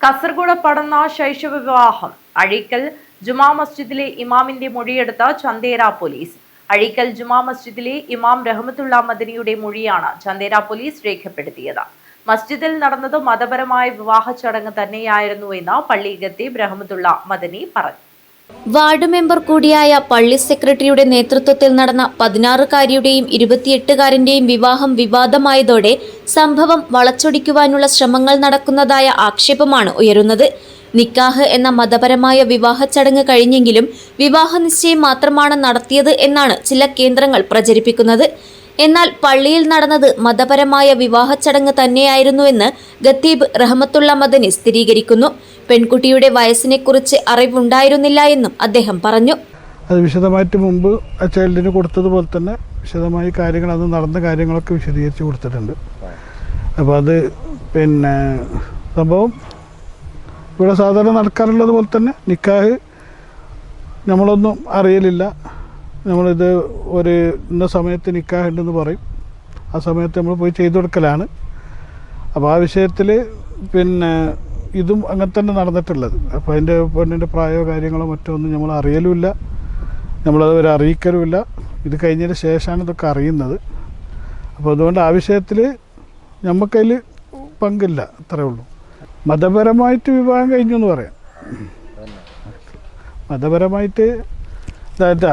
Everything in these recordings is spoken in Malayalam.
കാസർഗോഡ് പടന്ന ശൈശവ വിവാഹം അഴീക്കൽ ജുമാ മസ്ജിദിലെ ഇമാമിന്റെ മൊഴിയെടുത്ത ചന്തേര പോലീസ്. അഴീക്കൽ ജുമാ മസ്ജിദിലെ ഇമാം റഹ്മത്തുള്ള മദനിയുടെ മൊഴിയാണ് ചന്തേര പോലീസ് രേഖപ്പെടുത്തിയത്. മസ്ജിദിൽ നടന്നത് മതപരമായ വിവാഹ ചടങ്ങ് തന്നെയായിരുന്നുവെന്ന് പള്ളി ഖത്തീബ് റഹ്മത്തുള്ള മദനി പറഞ്ഞു. വാർഡ് മെമ്പർ കൂടിയായ പള്ളി സെക്രട്ടറിയുടെ നേതൃത്വത്തിൽ നടന്ന 16-കാരിയുടെയും 28-കാരന്റെയും വിവാഹം വിവാദമായതോടെ സംഭവം വളച്ചൊടിക്കുവാനുള്ള ശ്രമങ്ങൾ നടക്കുന്നതായ ആക്ഷേപമാണ് ഉയരുന്നത്. നിക്കാഹ് എന്ന മതപരമായ വിവാഹ ചടങ്ങ് കഴിഞ്ഞെങ്കിലും വിവാഹ നിശ്ചയം മാത്രമാണ് നടത്തിയത് എന്നാണ് ചില കേന്ദ്രങ്ങൾ പ്രചരിപ്പിക്കുന്നത്. എന്നാൽ പള്ളിയിൽ നടന്നത് മതപരമായ വിവാഹ ചടങ്ങ് തന്നെയായിരുന്നുവെന്ന് ഖത്തീബ് റഹ്മത്തുള്ള മദനി സ്ഥിരീകരിക്കുന്നു. പെൺകുട്ടിയുടെ വയസ്സിനെക്കുറിച്ച് അറിവുണ്ടായിരുന്നില്ല എന്നും അദ്ദേഹം പറഞ്ഞു. അത് വിശദമായിട്ട് മുമ്പ് ആ ചൈൽഡിന് കൊടുത്തതുപോലെ തന്നെ വിശദമായി കാര്യങ്ങൾ അത് നടന്ന കാര്യങ്ങളൊക്കെ വിശദീകരിച്ച് കൊടുത്തിട്ടുണ്ട്. അപ്പോൾ അത് സംഭവം ഇവിടെ സാധാരണ നടക്കാറുള്ളത് പോലെ തന്നെ നിക്കാഹ് നമ്മളൊന്നും അറിയലില്ല. നമ്മളിത് ഒരു ഇന്ന സമയത്ത് നിക്കാഹ് ഉണ്ടെന്ന് പറയും, ആ സമയത്ത് നമ്മൾ പോയി ചെയ്തു കൊടുക്കലാണ്. അപ്പോൾ ആ വിഷയത്തിൽ ഇതും അങ്ങനെ തന്നെ നടന്നിട്ടുള്ളത്. അപ്പോൾ അതിൻ്റെ പെണ്ണിൻ്റെ പ്രായമോ കാര്യങ്ങളോ മറ്റോ ഒന്നും നമ്മൾ അറിയലുമില്ല, നമ്മളത് വരെ അറിയിക്കലുമില്ല. ഇത് കഴിഞ്ഞതിന് ശേഷമാണ് ഇതൊക്കെ അറിയുന്നത്. അപ്പോൾ അതുകൊണ്ട് ആ വിഷയത്തിൽ നമുക്കതിൽ പങ്കില്ല, അത്രേ ഉള്ളൂ. മതപരമായിട്ട് വിവാഹം കഴിഞ്ഞു എന്ന് പറയാം. മതപരമായിട്ട്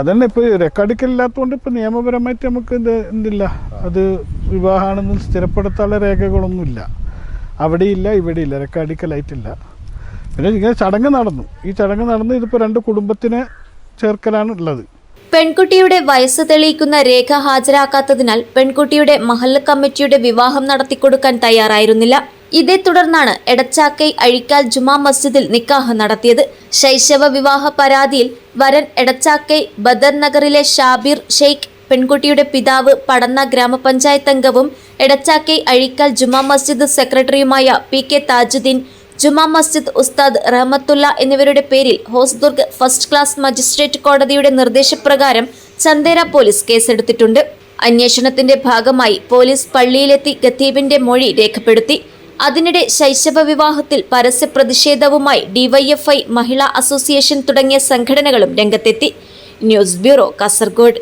അതന്നെ ഇപ്പോൾ റെക്കോർഡിക്കലില്ലാത്തതുകൊണ്ട് ഇപ്പോൾ നിയമപരമായിട്ട് നമുക്ക് എന്തില്ല, അത് വിവാഹമാണെന്ന് സ്ഥിരപ്പെടുത്താനുള്ള രേഖകളൊന്നുമില്ല. അവിടെയില്ല ഇവിടെയില്ല, റെക്കോർഡിക്കലായിട്ടില്ല. പിന്നെ ഇങ്ങനെ ചടങ്ങ് നടന്നു. ഈ ചടങ്ങ് നടന്ന് ഇതിപ്പോൾ 2 കുടുംബത്തിനെ ചേർക്കലാണ് ഉള്ളത്. പെൺകുട്ടിയുടെ വയസ്സ് തെളിയിക്കുന്ന രേഖ ഹാജരാക്കാത്തതിനാൽ പെൺകുട്ടിയുടെ മഹല്ല് കമ്മിറ്റിയുടെ വിവാഹം നടത്തിക്കൊടുക്കാൻ തയ്യാറായിരുന്നില്ല. ഇതേ തുടർന്നാണ് എടച്ചാക്കൈ അഴീക്കൽ ജുമാ മസ്ജിദിൽ നിക്കാഹ് നടത്തിയത്. ശൈശവ വിവാഹ പരാതിയിൽ വരൻ എടച്ചാക്കൈ ബദർ നഗറിലെ ഷാബിർ ഷെയ്ഖ്, പെൺകുട്ടിയുടെ പിതാവ് പടന്ന ഗ്രാമപഞ്ചായത്ത് അംഗവും എടച്ചാക്കൈ അഴീക്കൽ ജുമാ മസ്ജിദ് സെക്രട്ടറിയുമായ PK താജുദ്ദീൻ, ജുമാ മസ്ജിദ് ഉസ്താദ് റഹ്മത്തുള്ള എന്നിവരുടെ പേരിൽ ഹോസ്ദുർഗ് ഫസ്റ്റ് ക്ലാസ് മജിസ്ട്രേറ്റ് കോടതിയുടെ നിർദ്ദേശപ്രകാരം ചന്തേര പോലീസ് കേസെടുത്തിട്ടുണ്ട്. അന്വേഷണത്തിന്റെ ഭാഗമായി പോലീസ് പള്ളിയിലെത്തി ഖത്തീബിന്റെ മൊഴി രേഖപ്പെടുത്തി. അതിനിടെ ശൈശവ വിവാഹത്തിൽ പരസ്യ പ്രതിഷേധവുമായി DYFI, മഹിളാ അസോസിയേഷൻ തുടങ്ങിയ സംഘടനകളും രംഗത്തെത്തി. News bureau, Kasaragod.